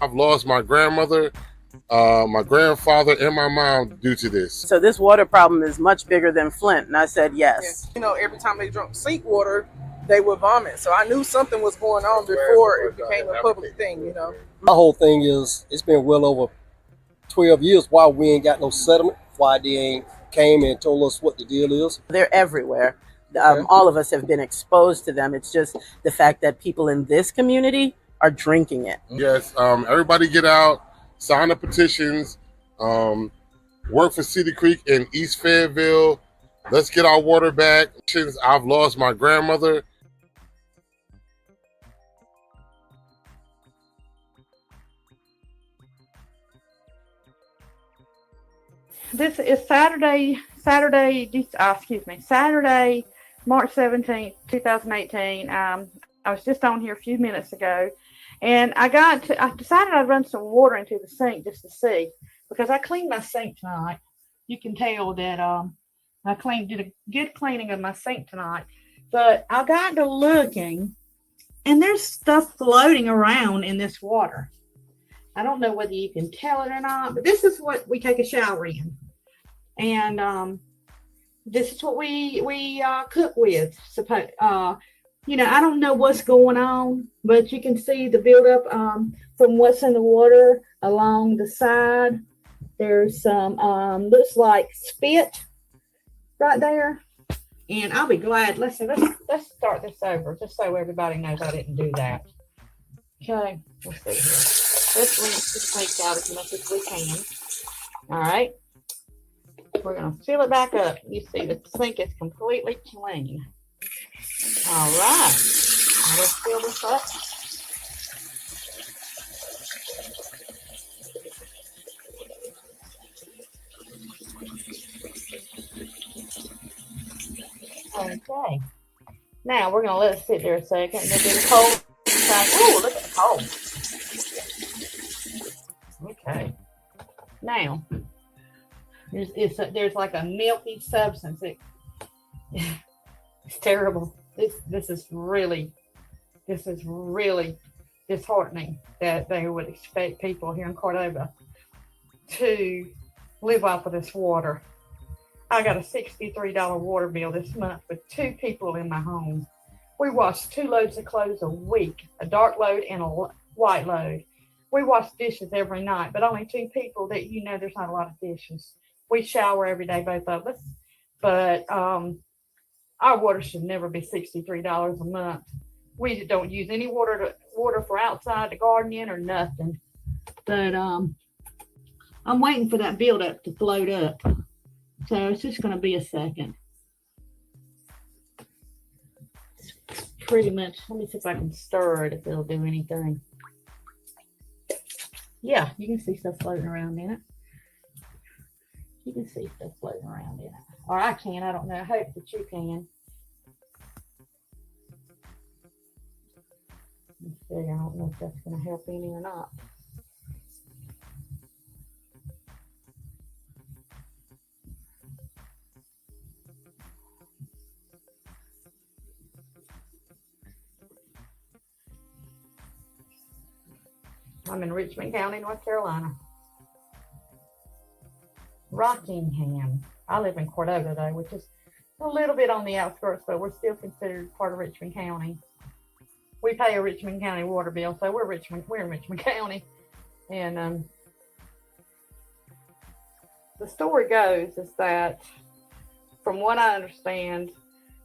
I've lost my grandmother, my grandfather, and my mom due to this. So this water problem is much bigger than Flint. And I said yes. You know, every time they drank sink water, they would vomit. So I knew something was going on before it became a public thing, you know. My whole thing is, it's been well over 12 years. Why we ain't got no settlement? Why they ain't came and told us what the deal is? They're everywhere. All of us have been exposed to them. It's just the fact that people in this community are drinking it. Yes, everybody get out, sign the petitions, work for Cedar Creek in East Fayetteville. Let's get our water back. Since I've lost my grandmother. This is Saturday, March 17th, 2018. I was just on here a few minutes ago, and I decided I'd run some water into the sink just to see, because I cleaned my sink tonight. You can tell that I did a good cleaning of my sink tonight, but I got to looking, and there's stuff floating around in this water. I don't know whether you can tell it or not, but this is what we take a shower in. And this is what we cook with. You know, I don't know what's going on, but you can see the buildup from what's in the water along the side. There's some, looks like spit right there. And I'll be glad. Let's start this over just so everybody knows I didn't do that. Okay, let's see here. Let's rinse the sink out as much as we can. All right. We're going to fill it back up. You see the sink is completely clean. All right. Now let's fill this up. Okay. Now we're going to let it sit there a second. And then get cold. Ooh, look at the cold. Okay. Now, there's like a milky substance. It's terrible. This is really disheartening that they would expect people here in Cordova to live off of this water. I got a $63 water bill this month with 2 people in my home. We wash 2 loads of clothes a week, a dark load and a white load. We wash dishes every night, but only 2 people that, you know, there's not a lot of dishes. We shower every day, both of us, but our water should never be $63 a month. We don't use any water for outside the garden in or nothing. But I'm waiting for that buildup to float up. So it's just going to be a second. It's pretty much, let me see if I can stir it, if it'll do anything. Yeah, you can see stuff floating around in it. You can see stuff floating around in it. Or I can, I don't know. I hope that you can. Let's see, I don't know if that's going to help any or not. I'm in Richmond County, North Carolina. Rockingham. I live in Cordova, though, which is a little bit on the outskirts, but we're still considered part of Richmond County. We pay a Richmond County water bill, so we're in Richmond County. And the story goes is that, from what I understand,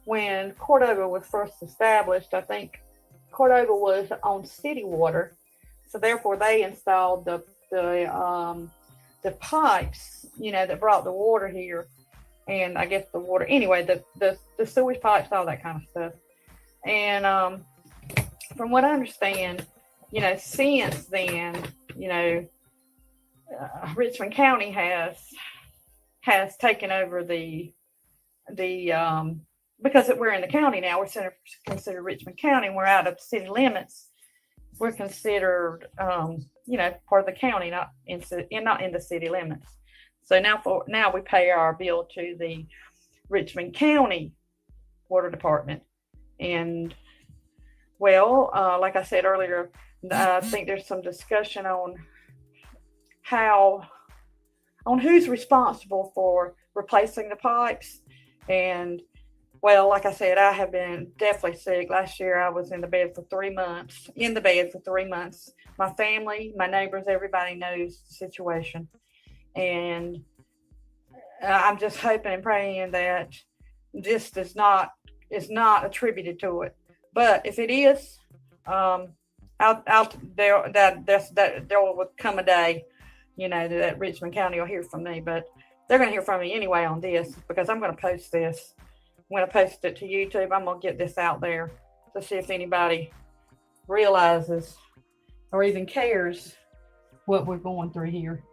when Cordova was first established, I think Cordova was on city water, so therefore they installed the pipes, you know, that brought the water here, and I guess the water, anyway, the sewage pipes, all that kind of stuff. And from what I understand, you know, since then, you know, Richmond County has taken over the because we're in the county now, we're considered Richmond County, and we're out of city limits. We're considered, you know, part of the county, not in the city limits. So now we pay our bill to the Richmond County Water Department. And well, like I said earlier, I think there's some discussion on who's responsible for replacing the pipes. And well, like I said, I have been definitely sick. Last year I was in the bed for 3 months, My family, my neighbors, everybody knows the situation. And I'm just hoping and praying that this is not attributed to it. But if it is, there will come a day, that Richmond County will hear from me. But they're going to hear from me anyway on this, because I'm going to post this. I'm going to post it to YouTube. I'm going to get this out there to see if anybody realizes or even cares what we're going through here.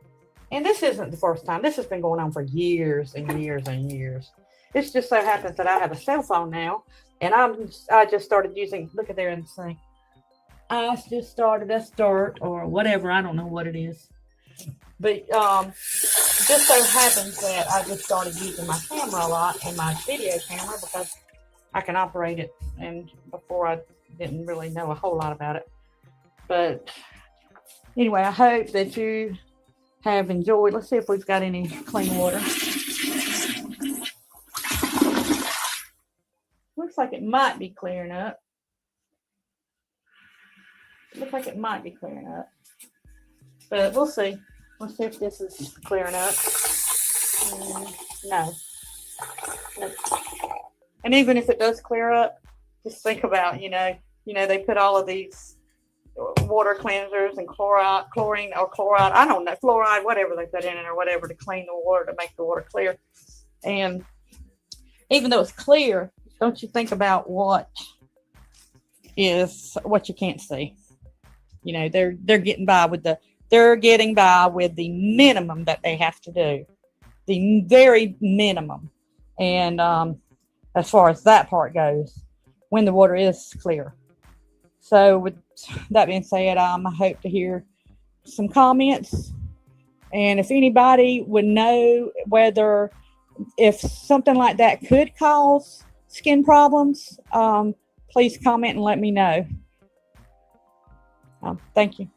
And this isn't the first time. This has been going on for years and years and years. It just so happens that I have a cell phone now, and I just started using, look at there in the sink. That's dirt or whatever. I don't know what it is. But just so happens that I just started using my camera a lot, and my video camera, because I can operate it. And before I didn't really know a whole lot about it. But anyway, I hope that you have enjoyed. Let's see if we've got any clean water. Looks like it might be clearing up. But we'll see. Let's see if this is clearing up. No. And even if it does clear up, just think about, they put all of these water cleansers and chlorine, I don't know, fluoride, whatever they put in it or whatever to clean the water, to make the water clear. And even though it's clear, don't you think about what you can't see. They're getting by with the minimum that they have to do, the very minimum. And as far as that part goes, when the water is clear. So with that being said, I hope to hear some comments. And if anybody would know if something like that could cause skin problems, please comment and let me know. Thank you.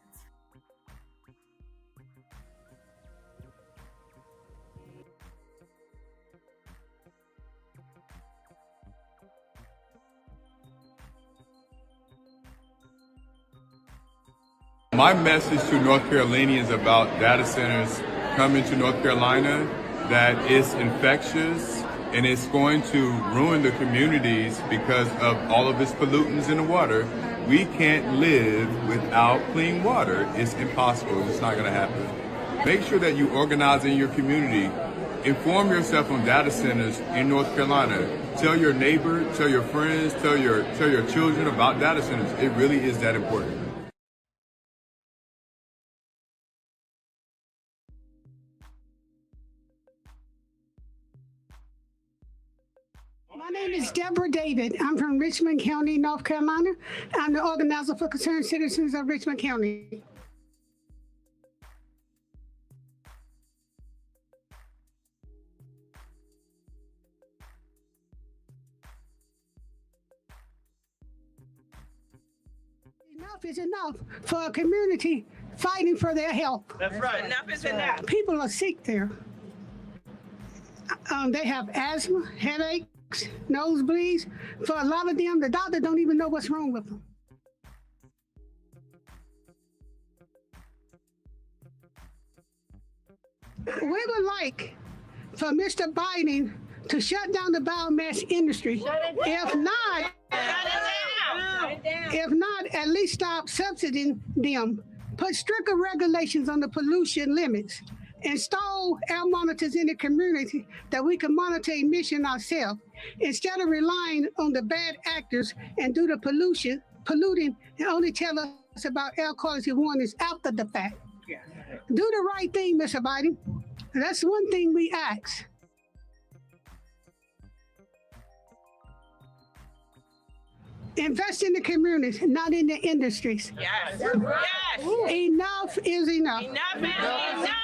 My message to North Carolinians about data centers coming to North Carolina, that it's infectious and it's going to ruin the communities because of all of its pollutants in the water. We can't live without clean water. It's impossible. It's not going to happen. Make sure that you organize in your community. Inform yourself on data centers in North Carolina. Tell your neighbor, tell your friends, tell your children about data centers. It really is that important. My name is Deborah David. I'm from Richmond County, North Carolina. I'm the organizer for Concerned Citizens of Richmond County. Enough is enough for a community fighting for their health. That's right. Enough is enough. People are sick there. They have asthma, headaches, nosebleeds. For a lot of them, the doctor don't even know what's wrong with them. We would like for Mr. Biden to shut down the biomass industry. If not, at least stop subsidizing them. Put stricter regulations on the pollution limits. Install air monitors in the community that we can monitor emission ourselves instead of relying on the bad actors and do the polluting and only tell us about air quality warnings after the fact. Do the right thing, Mr. Biden. That's one thing we ask. Invest in the communities, not in the industries. Yes. Yes. Enough is enough. Enough is enough.